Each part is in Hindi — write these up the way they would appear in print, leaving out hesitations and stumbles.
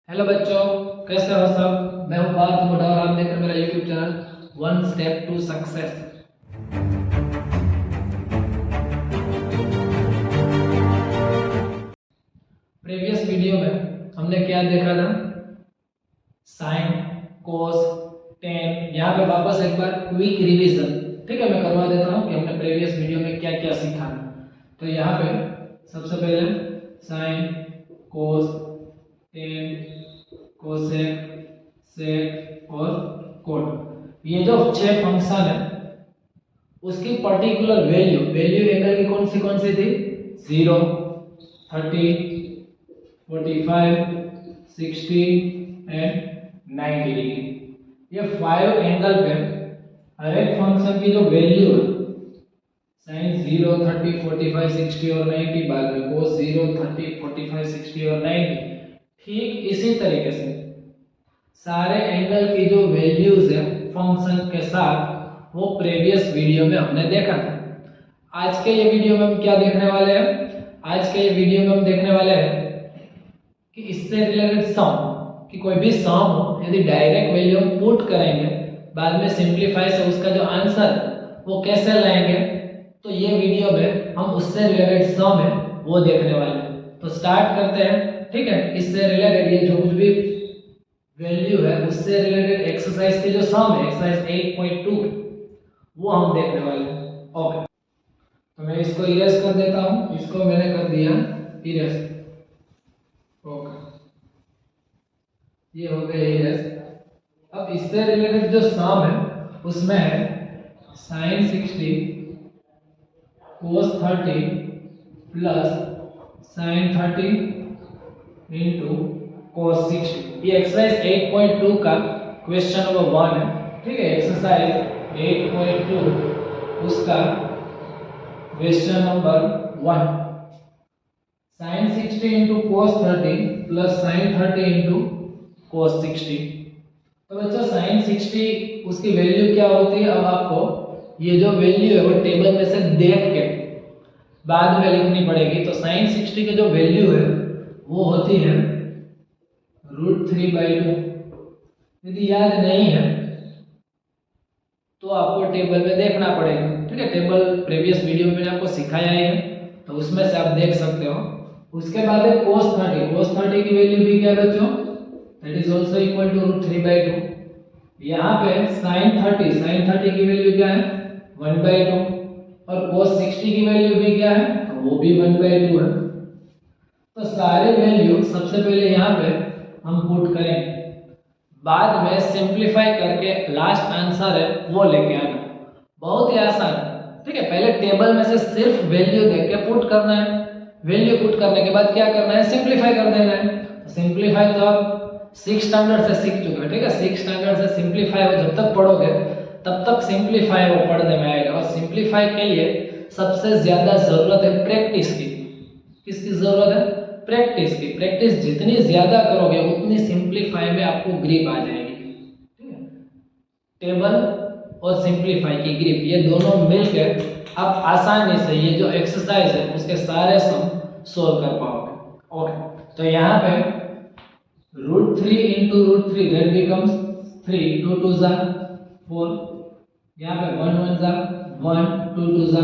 हेलो बच्चों, कैसे हो सब। मैं हूं पार्थ मोटा और आप देख रहे हैं मेरा YouTube channel one step to success. Previous video में हमने क्या देखा था, साइन, कोस, टेन। यहाँ पे वापस एक बार क्विक रिवीजन, ठीक है, मैं करवा देता हूँ कि हमने प्रीवियस वीडियो में क्या क्या सीखा। तो यहाँ पे सबसे पहले साइन, कोस, टेन, कोसेक, सेक और कोट, ये जो 6 फंक्शन है उसकी पर्टिकुलर वैल्यू एंगल की कौन सी थी, 0, 30, 45, 60 एंड 90 डिग्री। ये 5 एंगल पे हर एक फंक्शन की जो वैल्यू है, साइन 0, 30, 45, 60 और 90, बाद में कोस 0, 30, 45, 60 और 90, ठीक इसी तरीके से सारे एंगल की जो वैल्यूज है फंक्शन के साथ, वो प्रीवियस वीडियो में हमने देखा था। आज के ये वीडियो में हम क्या देखने वाले हैं, आज के ये वीडियो में हम देखने वाले हैं कि इससे रिलेटेड सम, कि कोई भी सम हो, यदि डायरेक्ट वैल्यू हम पुट करेंगे, बाद में सिंपलीफाई से उसका जो आंसर वो कैसे लाएंगे, तो ये वीडियो में हम उससे रिलेटेड सम है वो देखने वाले हैं। तो स्टार्ट करते हैं, ठीक है। इससे रिलेटेड ये जो कुछ भी वैल्यू है उससे रिलेटेड एक्सरसाइज की जो सम है, एक्सरसाइज 8.2, वो हम देखने वाले हैं। ओके, तो मैं इसको इरेज कर देता हूं, इसको मैंने कर दिया इरेज। ओके, ये हो गया इरेज। अब इससे रिलेटेड जो सम है उसमें है sin 60 cos 30 plus sin 30 into cos 60। ये एक्सरसाइज 8.2 का क्वेश्चन नंबर 1 है, ठीक है। एक्सरसाइज 8.2 उसका question number 1, sin 60 into cos 30 plus sin 30 into cos 60। तो बच्चों sin 60 उसकी वैल्यू क्या होती है, अब आपको ये जो वैल्यू है वो टेबल में से देख के बाद में लिखनी पड़ेगी। तो sin 60 की जो वैल्यू है वो होती है √3/2। यदि याद नहीं है तो आपको टेबल में देखना पड़ेगा, ठीक है। टेबल प्रीवियस वीडियो में मैंने आपको सिखाया है, तो उसमें से आप देख सकते हो। उसके बाद है cos 30 की वैल्यू भी क्या बच्चों, that is also equal to √3/2। यहाँ पे sin 30 की वैल्यू क्या है, 1/2, और cos 60 की वैल्यू भी क्या है, वो भी 1/2 है। तो सारे वैल्यू सबसे पहले यहाँ पे हम पुट करेंगे, बाद में सिंपलीफाई करके लास्ट आंसर है वो लेके आना। बहुत ही आसान है, ठीक है। पहले टेबल में से सिर्फ वैल्यू देख के पुट करना है, वैल्यू पुट करने के बाद क्या करना है, सिंपलीफाई कर देना है। सिंपलीफाई तो आप 6 स्टैंडर्ड से सीख चुके हो, ठीक है। 6 स्टैंडर्ड से सिंपलीफाई वो जब तक पढ़ोगे तब तक सिंपलीफाई वो पढ़ने में आएगा। और सिंपलीफाई के लिए सबसे ज्यादा जरूरत है प्रैक्टिस की। किसकी जरूरत है, प्रैक्टिस की। प्रैक्टिस जितनी ज्यादा करोगे उतनी सिंपलीफाई में आपको ग्रिप आ जाएगी, ठीक है। टेबल और सिंपलीफाई की ग्रिप, ये दोनों मिलकर आप आसानी से ये जो एक्सरसाइज है उसके सारे सम सोल्व कर पाओगे। ओके, तो यहाँ पे √3 into √3 that becomes 3, 2 2 जा 4, यहाँ पे 1 1 जा 1, 2 2 जा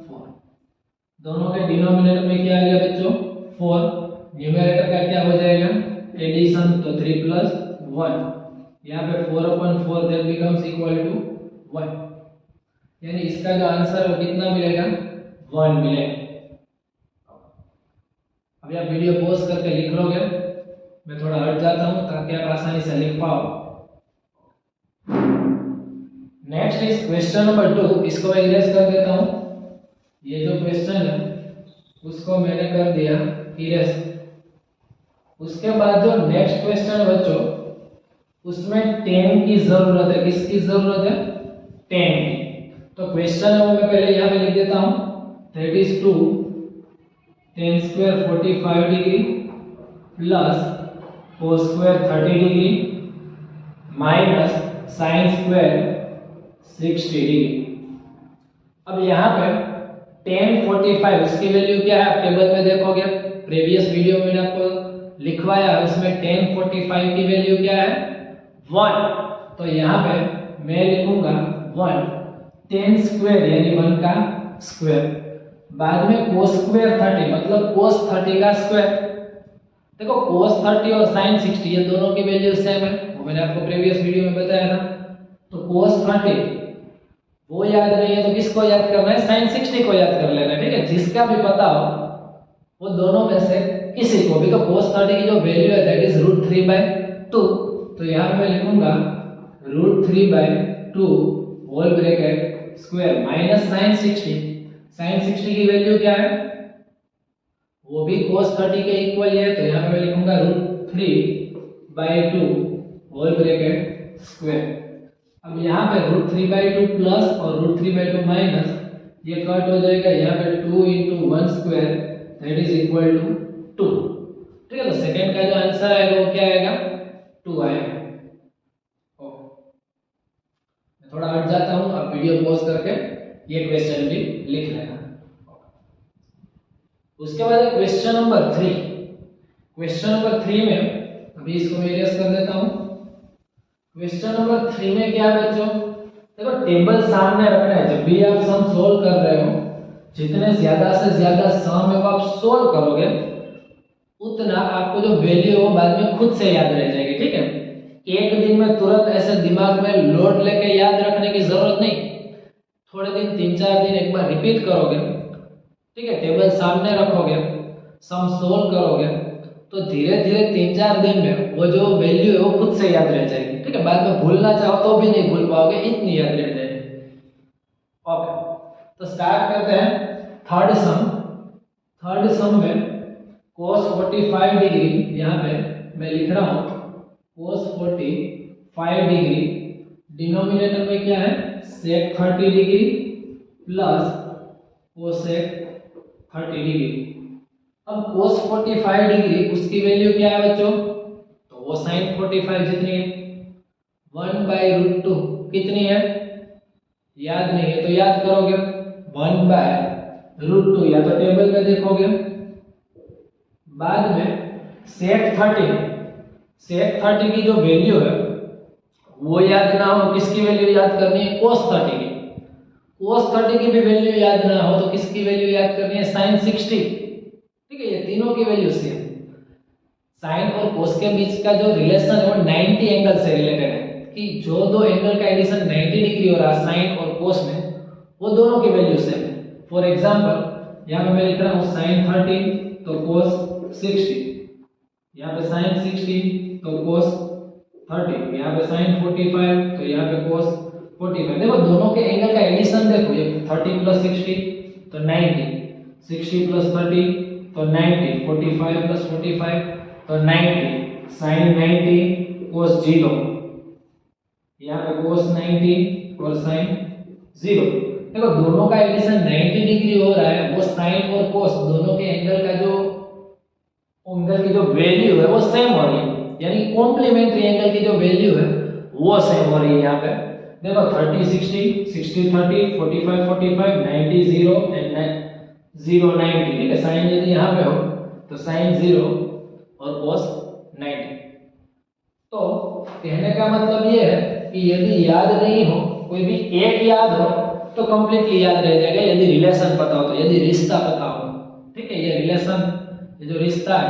4। दोनों के डिनोमिनेटर में क्या आ गया बच्चों, 4। न्यूमरेटर का क्या हो जाएगा, एडिशन, तो 3 प्लस 1, यहाँ पे 4/4 that becomes equal to 1। यानी इसका जो आंसर है वो कितना मिलेगा, 1 मिलेगा। अभी आप वीडियो पॉज करके लिख लोगे, मैं थोड़ा हट जाता हूं ताकि आप आसानी से लिख पाओ। नेक्स्ट इज क्वेश्चन नंबर 2, इसको मैं इरेज कर देता हूं। ये जो क्वेश्चन है उसको मैंने कर दिया इरेज। उसके बाद जो नेक्स्ट क्वेश्चन है बच्चों, उसमें 10 की जरूरत है। किसकी जरूरत है, 10 की। तो क्वेश्चन है वो मैं पहले यहाँ पे लिख देता हूं, that is 2 10 square 45 degree plus cos square 30 degree minus sin square 60 degree. अब यहाँ पे 10 45 उसकी वैल्यू क्या है, आप टेबल में देखोगे, प्रीवियस वीडियो में मैंने आपको लिखवाया है उसमें tan 45 की वैल्यू क्या है 1, तो यहाँ पे मैं लिखूंगा 1 tan स्क्वायर यानी 1 का स्क्वायर, बाद में cos स्क्वायर 30 मतलब cos 30 का स्क्वायर। देखो cos 30 और sin 60 ये दोनों की वैल्यू सेम है, वो मैंने आपको प्रीवियस वीडियो में बताया था। तो cos 30 वो याद नहीं है तो किसको याद करना है, sin 60 को याद कर लेना है, ठीक है। जिसका भी पता हो वो दोनों में से किसी को भी, तो cos 30 की जो वैल्यू है दैट इज √3/2, तो यहाँ पे मैं लिखूंगा √3/2 whole bracket square minus sin 60 की वैल्यू क्या है, वो भी cos 30 के इक्वल ही है, तो यहाँ पे मैं लिखूंगा √3/2 होल ब्रैकेट स्क्वायर। अब यहाँ पे √3/2 प्लस और √3/2 माइनस ये कट हो जाएगा, यहाँ पे 2 × 1 square that is equal to 2, ठीक है। तो सेकंड का जो आंसर आएगा वो क्या आएगा 2 आएगा। मैं थोड़ा हट जाता हूँ, आप वीडियो पॉज करके ये क्वेश्चन भी लिख लेना। उसके बाद क्वेश्चन नंबर 3, क्वेश्चन नंबर 3 में अभी इसको मैं इरेज कर देता हूँ। क्वेश्चन नंबर 3 में क्या बच्चों, देखो टेबल सामने रखना है, जब भी आप सम सोल्व कर रहे हो जितने ज्यादा से ज्यादा सम है वो आप सोल्व करोगे उतना आपको जो वैल्यू हो बाद में खुद से याद रह जाएगी, ठीक है। एक दिन में तुरंत ऐसे दिमाग में लोड लेके याद रखने की जरूरत नहीं, थोड़े दिन 3-4 दिन एक बार रिपीट करोगे, ठीक है, टेबल सामने रखोगे, सम सोल्व करोगे तो धीरे धीरे 3-4 दिन में वो जो वैल्यू है वो खुद से याद रह जाएगी, ठीक है। बाद में भूलना चाहो तो भी नहीं भूल पाओगे, इतनी याद रह जाएगी। ओके, तो स्टार्ट करते हैं थर्ड सम में cos 45 डिग्री, यहाँ पे मैं लिख रहा हूँ cos 45 डिग्री, डिनोमिनेटर में क्या है sec 30 degree plus cosec 30 degree. अब cos 45 डिग्री उसकी वैल्यू क्या है बच्चों, तो वो sin 45 जितनी है 1/√2 कितनी है याद नहीं है तो याद करोगे 1/√2, या तो टेबल में देखोगे। बाद में sec 30 की जो वैल्यू है वो याद ना हो, किसकी वैल्यू याद करनी है cos 30 की, cos 30 की भी वैल्यू याद ना हो तो किसकी वैल्यू याद करनी है sin 60, ठीक है। ये तीनों की वैल्यू सेम, साइन और कोस के बीच का जो रिलेशन है वो 90 एंगल से रिलेटेड है, कि जो दो एंगल का एडिशन 90 डिग्री हो रहा है साइन और कोस में वो दोनों की वैल्यू सेम है। फॉर एग्जांपल यहाँ पे मैं लिख रहा हूँ sin 30 तो cos 60, यहाँ पे sin 60 तो cos 30, यहाँ पे sin 45 तो यहाँ पे cos 45। देखो दोनों के एंगल का एडिशन देखो, ये 30 + 60 तो 90, 60 + 30 तो 90, 45 + 45 तो 90, sin 90 cos 0, यहाँ पे cos 90 और sin 0। देखो दोनों का एडिशन 90 डिग्री हो रहा है, वो sin और cos दोनों के एंगल का जो एंगल की जो वैल्यू है वो सेम हो रही है, यानी कॉम्प्लीमेंट्री एंगल की जो वैल्यू है वो सेम हो रही है। यहाँ पे देखो 30 60, 60 30, 45 45, 90 0 एंड 0 90, ठीक है। sin यदि यहाँ पे हो तो sin 0 और cos 90। तो कहने का मतलब ये है कि यदि याद नहीं हो, कोई भी एक याद हो तो कंप्लीटली याद रह जाएगा, यदि रिलेशन पता हो तो, यदि रिश्ता पता हो, ठीक है। ये रिलेशन, ये जो रिश्ता है,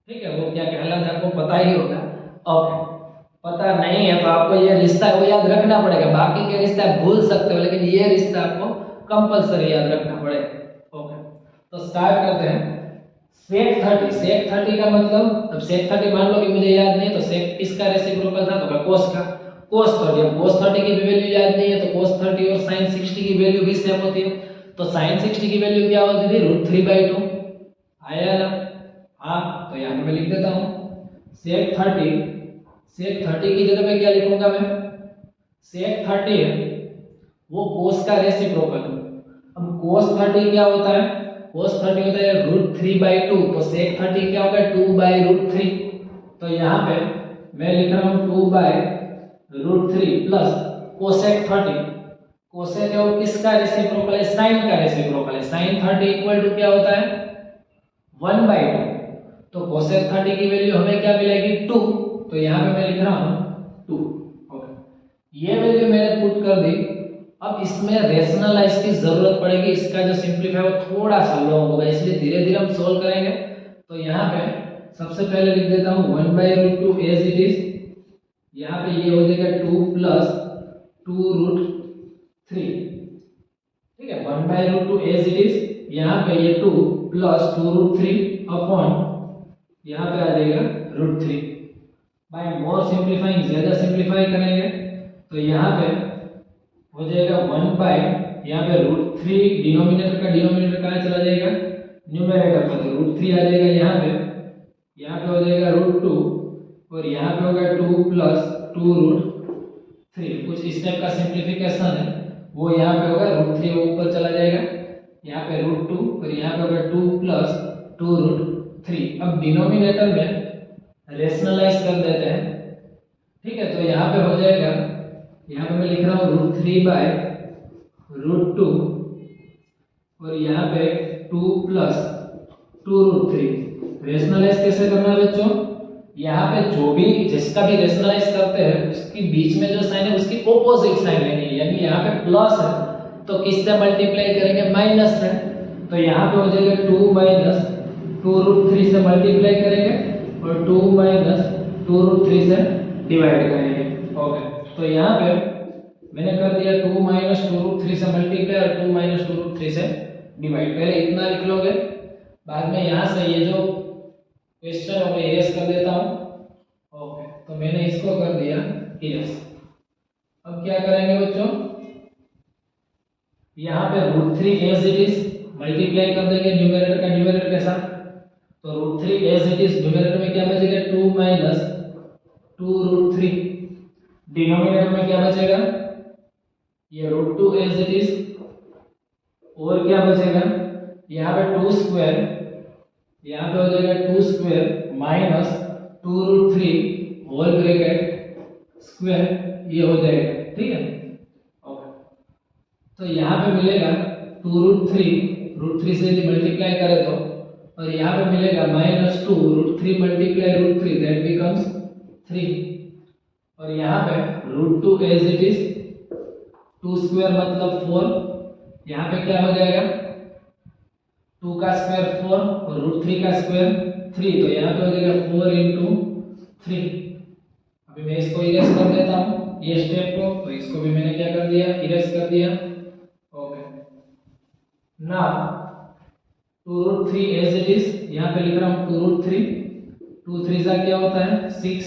ठीक है, वो क्या कहलाता है आपको पता ही होगा। ओके, पता नहीं है तो आपको ये रिश्ता है वो याद रखना पड़ेगा, बाकी के रिश्ते आप भूल सकते हो लेकिन ये रिश्ता आपको कंपलसरी याद रखना पड़ेगा। ओके, तो स्टार्ट करते हैं sec 30 का मतलब, अब sec 30 मान लो कि मुझे याद नहीं है तो sec किसका रेसिप्रोकल था, तो cos का, cos 30, अब cos 30 की भी वैल्यू याद नहीं है तो cos 30 और sin 60 की वैल्यू भी सेम होती है, तो sin 60 की वैल्यू क्या होती थी √3/2, आया ना। हाँ, तो यहाँ पे मैं लिख देता हूँ sec 30 की जगह पे क्या लिखूंगा मैं, sec 30 है वो cos का रेसिप्रोकल। अब cos 30 क्या होता है, cos 30 होता है √3/2, तो sec 30 क्या होगा 2/√3, तो यहाँ पे मैं लिख रहा हूँ 2/√3 प्लस cosec 30, cosec है वो किसका रेसिप्रोकल है, sin का रेसिप्रोकल है। sin 30 इक्वल टू क्या होता है 1/2, तो कोसेक 30 की वैल्यू हमें क्या मिलेगी 2, तो यहाँ पे मैं लिख रहा हूँ 2। ओके, ये वैल्यू मैंने पुट कर दी। अब इसमें रेशनलाइज की जरूरत पड़ेगी, इसका जो सिंपलीफाई वो थोड़ा सा लॉन्ग होगा, इसलिए धीरे धीरे हम सोल्व करेंगे। तो यहाँ पे सबसे पहले लिख देता हूँ 1/√2 एज इट इज। यहाँ पे ये हो जाएगा 2 + 2√3, ठीक है, 1/√2 एज इट इज। यहाँ पे ये 2 + 2√3 अपॉन यहाँ पे आ जाएगा √3। बाय मोर सिंप्लीफाइंग, ज्यादा सिंप्लीफाई करेंगे तो यहाँ पे हो जाएगा 1 यहाँ पे √3, डिनोमिनेटर का डिनोमिनेटर कहाँ चला जाएगा, न्यूमरेटर पर, तो √3 आ जाएगा यहाँ पे हो जाएगा √2 और यहाँ पे होगा 2 + 2√3। कुछ इस टाइप का सिंप्लीफिकेशन है वो यहाँ पे होगा, √3 ऊपर चला जाएगा, यहाँ पे √2 और यहाँ पे होगा 2 + 2√3। अब डिनोमिनेटर में रेशनलाइज कर देते हैं, ठीक है। तो यहाँ पे हो जाएगा, यहाँ पे मैं लिख रहा हूँ √3/√2 और यहाँ पे 2 + 2√3। रेशनलाइज कैसे करना है बच्चों, यहाँ पे जो भी जिसका भी रेशनलाइज करते हैं उसके बीच में जो साइन है उसकी ऑपोजिट साइन लेनी है, यानी यहाँ पे प्लस है तो किससे मल्टीप्लाई करेंगे, माइनस से। तो यहाँ पे हो जाएगा 2 - 2√3 से मल्टीप्लाई करेंगे और 2 - 2√3 से डिवाइड करेंगे। ओके, तो यहाँ पे मैंने कर दिया 2 - 2√3 से मल्टीप्लाई और 2 - 2√3 से डिवाइड। पहले इतना लिख लोगे, बाद में यहाँ से ये जो क्वेश्चन है वो इरेज कर देता हूँ। ओके, तो मैंने इसको कर दिया इरेज। अब क्या करेंगे बच्चों, यहाँ पे √3 एज इट इज मल्टीप्लाई कर देंगे न्यूमरेटर का न्यूमरेटर के साथ। तो √3 एज इट इज न्यूमरेटर में क्या बचेगा, 2 - 2√3। डिनोमिनेटर में क्या बचेगा, ये √2 एज इट इज, और क्या बचेगा, यहाँ पे 2², यहाँ पे हो जाएगा 2² माइनस 2√3 होल ब्रैकेट स्क्वायर, ये हो जाएगा, ठीक है। ओके, तो यहाँ पे मिलेगा 2√3 से यदि मल्टीप्लाई करें तो, और यहाँ पे मिलेगा -2 √3 × √3 दैट बिकम्स 3, और यहाँ पे √2 एज इट इज, 2² मतलब 4, यहाँ पे क्या हो जाएगा 2 का स्क्वायर 4 और √3 का स्क्वायर 3, तो यहाँ पे हो जाएगा 4 × 3। अभी मैं इसको इरेज कर देता हूँ ये स्टेप को, तो इसको भी मैंने क्या कर दिया, इरेज कर दिया। Okay, now 2√3 as it is, यहाँ पे लिख रहा हूँ 2√3, 2 3 सा क्या होता है 6।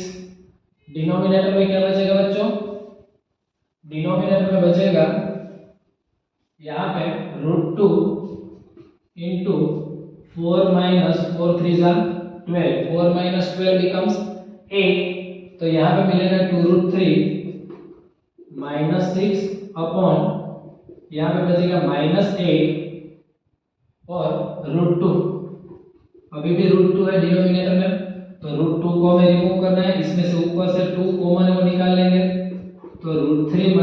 डिनोमिनेटर में क्या बचेगा बच्चों, डिनोमिनेटर में बचेगा यहाँ पे √2 into 4 - 4 3 सा 12, 4 - 12 becomes 8, तो यहाँ पे मिलेगा 2√3 -6 अपॉन यहाँ पे बचेगा -8 और √2, अभी भी √2 है डिनोमिनेटर में, तो √2 को हमें रिमूव करना है, इसमें से ऊपर से 2 कॉमन है वो निकाल लेंगे, तो √3 -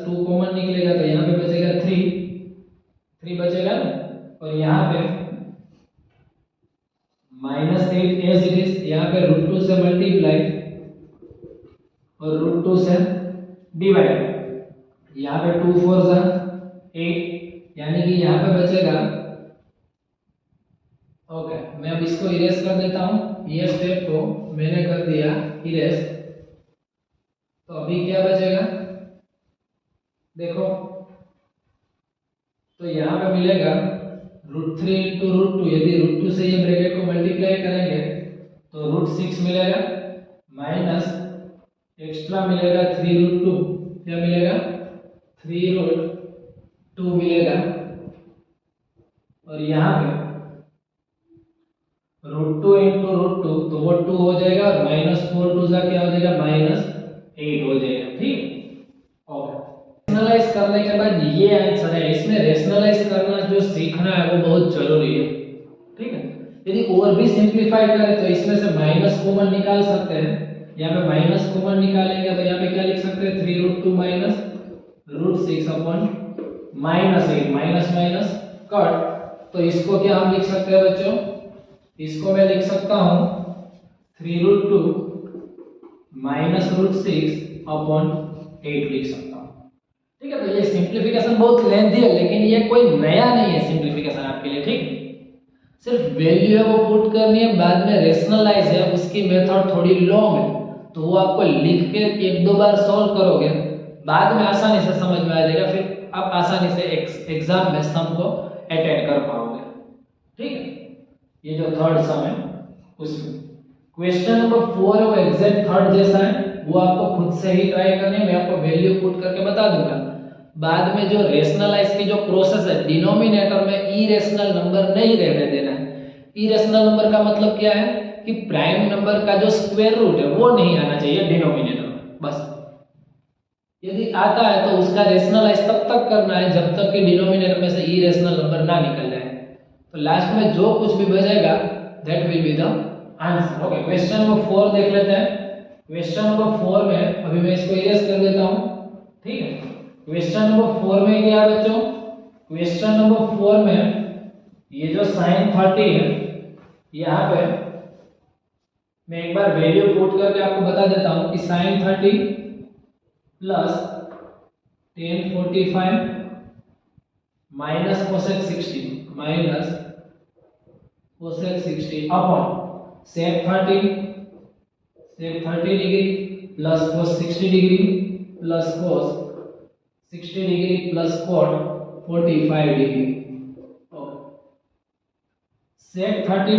2 कॉमन निकलेगा, तो यहाँ पे बचेगा 3 बचेगा ना, और यहाँ पे -8 एज इट इज, यहाँ पे √2 से मल्टीप्लाई और √2 से डिवाइड, यहाँ पे 2 4 सा 8, यानी कि यहाँ पे बचेगा। ओके, मैं अब इसको इरेज कर देता हूँ, ये स्टेप को मैंने कर दिया इरेज। तो अभी क्या बचेगा देखो, तो यहाँ पे मिलेगा √3 × √2, यदि √2 से ये ब्रैकेट को मल्टीप्लाई करेंगे तो √6 मिलेगा, माइनस एक्स्ट्रा मिलेगा 3√2, क्या मिलेगा 3√2 मिलेगा, और यहाँ पे √2 × √2 तो वो 2 हो जाएगा, और -4 2 सा क्या हो जाएगा -8 हो जाएगा, ठीक। ओके, रेशनलाइज करने के बाद ये आंसर है, इसमें रेशनलाइज करना जो सीखना है वो बहुत जरूरी है, ठीक है। यदि और भी सिंपलीफाई करें तो इसमें से माइनस कॉमन निकाल सकते हैं, यहाँ पे माइनस कॉमन निकालेंगे तो यहाँ पे क्या लिख सकते हैं 3√2 minus √6 upon -8, minus minus cut, तो इसको क्या हम लिख सकते हैं बच्चों, इसको मैं लिख सकता हूं 3√2 माइनस √6 अपॉन 8 लिख सकता हूं। ठीक है, तो ये सिंप्लीफिकेशन बहुत लेंथी है, लेकिन ये कोई नया नहीं है सिंप्लीफिकेशन आपके लिए। ठीक, सिर्फ वैल्यू है वो पुट करनी है, बाद में रेशनलाइज है उसकी मेथड थोड़ी लॉन्ग है, तो वो आपको लिख के एक दो बार सॉल्व करोगे, बाद में आसानी से समझ में आ जाएगा, फिर आप आसानी से एग्जाम में सम को अटेंड कर पाओगे। ठीक है, ये जो थर्ड सम है उसमें क्वेश्चन नंबर 4 है वो एग्जैक्ट थर्ड जैसा है, वो आपको खुद से ही ट्राई करनी है। मैं आपको वैल्यू पुट करके बता दूंगा, बाद में जो रेशनलाइज की जो प्रोसेस है, डिनोमिनेटर में इरेशनल नंबर नहीं रहने देना है। इरेशनल नंबर का मतलब क्या है कि प्राइम नंबर का जो स्क्वायर रूट है वो नहीं आना चाहिए डिनोमिनेटर में, बस। यदि आता है तो उसका रेशनलाइज तब तक करना है जब तक कि डिनोमिनेटर में से इरेशनल नंबर ना निकल जाए। तो लास्ट में जो कुछ भी बचेगा that will be the answer. Okay, question number 4 देख लेते हैं। क्वेश्चन नंबर 4 में अभी मैं इसको इरेज कर देता हूं। ठीक है, क्वेश्चन नंबर 4 में क्या है बच्चों? क्वेश्चन नंबर 4 में ये जो sin 30 है, यहाँ पे मैं एक बार वैल्यू पुट करके आपको बता देता हूं कि sin 30 plus tan 45 minus cosec 60 minus cosec 60 upon sec 30 degree plus cos 60 degree plus cos 60 degree plus cot 45 degree. sec 30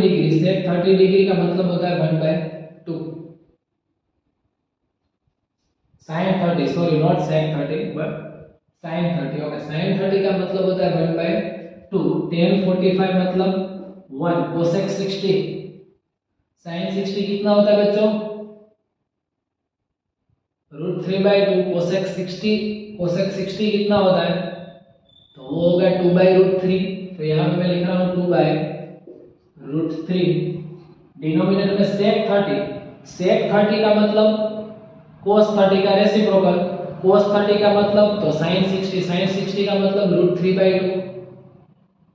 degree का मतलब होता है 1/2। sin 30, sorry not sec 30 but sin 30। Okay, sin 30 का मतलब होता है 1/2। tan 45 मतलब 1। cosec 60, sin 60 कितना होता है बच्चों? √3/2। cosec 60 कितना होता है? तो वो होगा 2/√3। तो यहाँ पे मैं लिख रहा हूँ 2/√3। डिनोमिनेटर में sec 30 का मतलब cos 30 का रेसिप्रोकल, cos 30 का मतलब तो sin 60 का मतलब √3/2।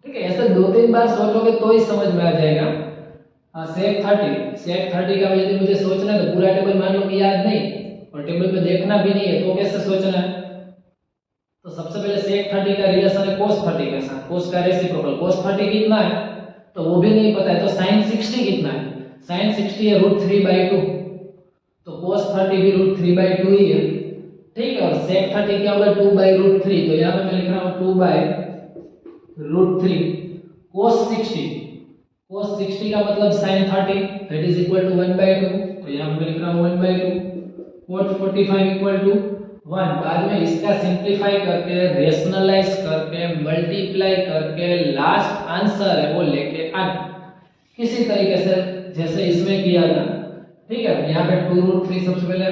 ठीक है, ऐसे दो तीन बार सोचोगे तो ही समझ में आ जाएगा। sec 30 का यदि मुझे सोचना है तो पूरा टेबल मान लो कि याद नहीं और टेबल पे देखना भी नहीं है, तो कैसे सोचना है? तो सबसे पहले sec 30 का रिलेशन है cos 30 के साथ, cos का रेसिप्रोकल। cos 30 कितना है तो वो भी नहीं पता है, तो sin 60 कितना है? sin 60 है √3/2, तो cos 30 भी √3/2 ही है। ठीक है, और sec 30 क्या होगा? 2/√3। तो यहाँ पे मैं लिख रहा हूँ 2/√3। cos 60 का मतलब sin 30 that is equal to 1/2। तो यहाँ पे मैं लिख रहा हूँ 1/2। cot 45 equal to 1। बाद में इसका सिंप्लीफाई करके, रेशनलाइज करके, मल्टीप्लाई करके लास्ट आंसर है वो लेके आना, किसी तरीके से जैसे इसमें किया था। ठीक है, यहाँ पे 2√3 सबसे पहले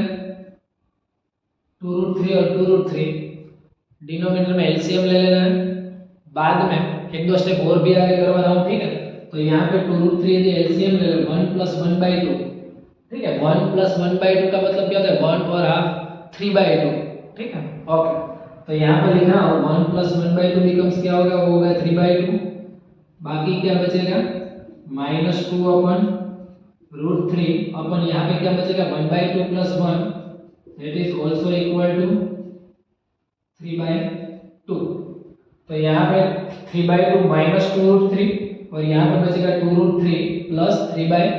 2√3 और 2√3 डिनोमिनेटर में एलसीएम ले लेना है। बाद में एक दो स्टेप और भी आगे करवा रहा हूँ। ठीक है, तो यहाँ पे 2√3 यदि एलसीएम ले ले 1 + 1/2। ठीक है, 1 + 1/2 का मतलब क्या होता है? 1 और हाफ 3/2। ठीक है, ओके, तो यहाँ पे लिखा 1 + 1/2 बिकम्स क्या होगा? वो होगा 3/2। बाकी क्या बचेगा? -2/√3 अपन यहाँ पे क्या बचेगा? 1/2 + 1 that is also equal to 3/2। तो यहाँ पे 3/2 -2√3 और यहाँ पे बचेगा 2√3 + 3/2।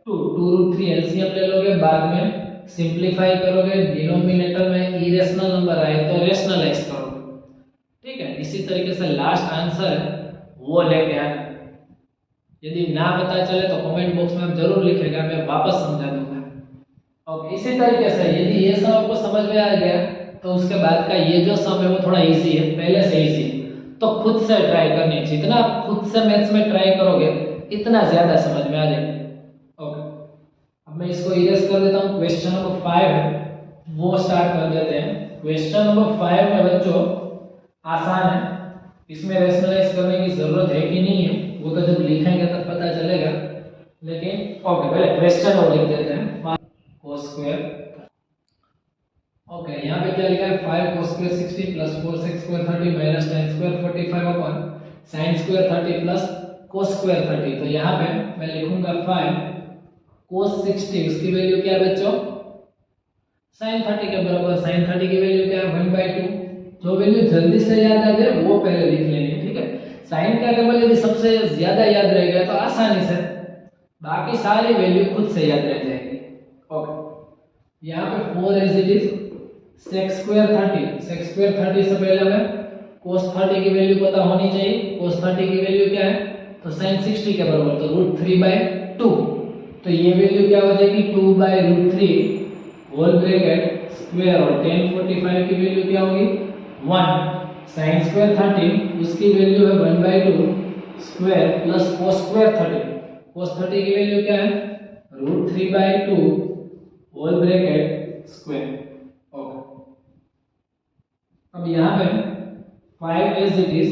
2√3 एलसीएम ले लोगे, बाद में सिंप्लीफाई करोगे, डिनोमिनेटर में इरेशनल नंबर आए तो रेशनलाइज करोगे। ठीक है, इसी तरीके से लास्ट आंसर वो लेके आना। यदि ना पता चले तो कमेंट बॉक्स में आप जरूर लिखिएगा, मैं वापस समझा दूंगा। और इसी तरीके से यदि ये सब आपको समझ में आ गया तो उसके बाद का ये जो सम है वो थोड़ा इजी है, पहले से इजी है, तो खुद से ट्राई करनी है। जितना आप खुद से मैथ्स में ट्राई करोगे इतना ज्यादा समझ में आ जाएगा। ओके, अब मैं इसको इरेज कर देता हूँ। क्वेश्चन नंबर 5 है वो स्टार्ट कर देते हैं। क्वेश्चन नंबर 5 में बच्चों आसान है, इसमें रेशनलाइज करने की जरूरत है कि नहीं है वो तो जब लिखेंगे तब पता चलेगा। लेकिन ओके, पहले क्वेश्चन और लिख देते हैं। cos²। ओके, यहाँ पे क्या लिखा है? 5 cos² 60 + 4 sec² 30 - tan² 45 अपन sin² 30 + cos स्क्वायर 30, तो यहाँ पे मैं लिखूंगा 5 cos 60, उसकी वैल्यू क्या है बच्चों sin 30 के बराबर। sin 30 की वैल्यू क्या है 1/2। जो वैल्यू जल्दी से याद आ जाए वो पहले लिख लेनी, ठीक है। sin का टेबल यदि सबसे ज्यादा याद रह गया तो आसानी से बाकी सारी वैल्यू खुद से याद रह जाएगी। ओके, यहाँ पे 4 as it is sec square 30। sec square 30 से पहले हमें cos 30 की वैल्यू पता होनी चाहिए। cos 30 की वैल्यू क्या है तो sin 60 के बराबर, तो √3/2। तो ये वैल्यू क्या हो जाएगी 2/√3 होल ब्रैकेट स्क्वायर, और tan 45 की वैल्यू क्या होगी 1। sin स्क्वायर 30 उसकी वैल्यू है 1/2 square plus cos square 30। cos 30 की वैल्यू क्या है √3/2 होल ब्रैकेट स्क्वायर। ओके, अब यहाँ पे 5 एज इट इज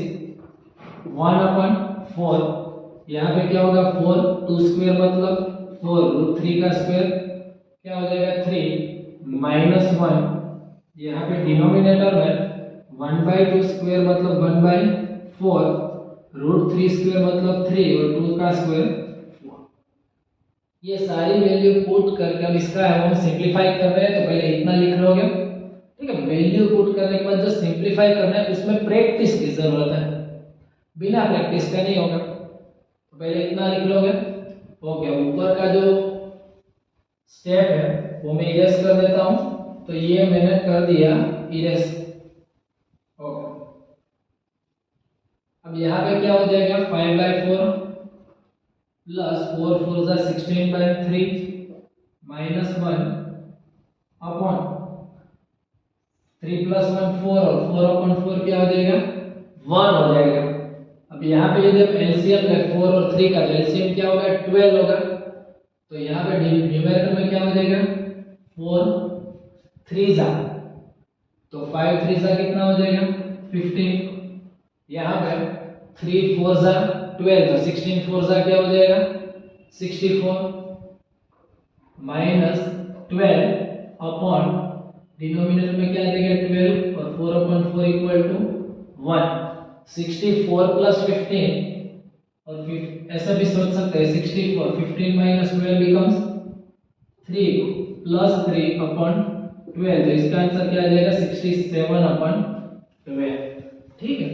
1/4। यहाँ पे क्या होगा 4, 2 स्क्वायर मतलब 4, √3 का स्क्वायर क्या हो जाएगा 3 माइनस 1। यहाँ पे डिनोमिनेटर में 1/2 स्क्वायर मतलब 1/4, √3 स्क्वायर मतलब 3 और 2 का स्क्वायर 4। ये सारी वैल्यू पुट करके अब इसका हम सिंपलीफाई कर रहे हैं, तो पहले इतना लिख लोगे, ठीक है। वैल्यू पुट करने के बाद जो सिंपलीफाई करना है उसमें प्रैक्टिस की जरूरत है, बिना प्रैक्टिस का नहीं होगा। तो पहले इतना लिख लोगे। ओके, ऊपर का जो स्टेप है वो मैं इरेज कर देता हूं, तो ये मैंने कर दिया इरेज। ओके, अब यहाँ पे क्या हो जाएगा 5/4 प्लस 4 4 जा 16/3 माइनस 1 अपॉन 3 प्लस 1 4, और 4/4 क्या हो जाएगा 1 हो जाएगा। अब यहाँ पे यदि हम एलसीएम ले 4 और 3 का, तो एलसीएम क्या होगा 12 होगा। तो यहाँ पे न्यूमेरेटर में क्या हो जाएगा 4 3 जा, तो 5 3 जा कितना हो जाएगा 15। यहाँ पे 3 4 जा 12, तो 16 4 जा क्या हो जाएगा 64 माइनस 12 अपॉन डिनोमिनेटर में क्या देगा 12, और 4/4 इक्वल टू 1। 64 प्लस 15, और फिर ऐसा भी सोच सकते हैं 64 15 माइनस 12 बिकम्स 3 प्लस 3 अपॉन 12, तो इसका आंसर क्या आ जाएगा 67/12, ठीक है।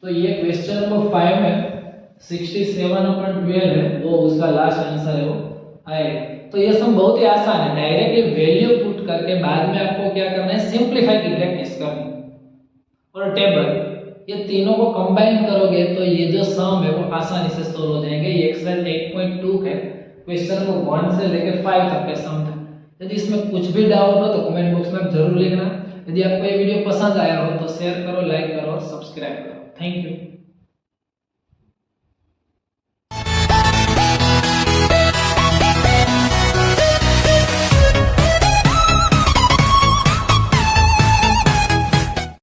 तो ये क्वेश्चन नंबर 5 में 67/12 है, वो उसका लास्ट आंसर है, वो आएगा। तो ये सब बहुत ही आसान है, डायरेक्टली वैल्यू पुट करके बाद में आपको क्या करना है सिंपलीफाई की प्रैक्टिस करनी और टेबल, ये तीनों को कंबाइन करोगे तो ये जो सम है वो आसानी से सोल्व हो जाएंगे। ये एक्सरसाइज 8.2 के क्वेश्चन नंबर 1 से लेकर 5 तक के सम था। यदि इसमें कुछ भी डाउट हो तो कमेंट बॉक्स में जरूर लिखना। यदि आपको ये वीडियो पसंद आया हो तो शेयर करो, लाइक करो और सब्सक्राइब करो। Thank you.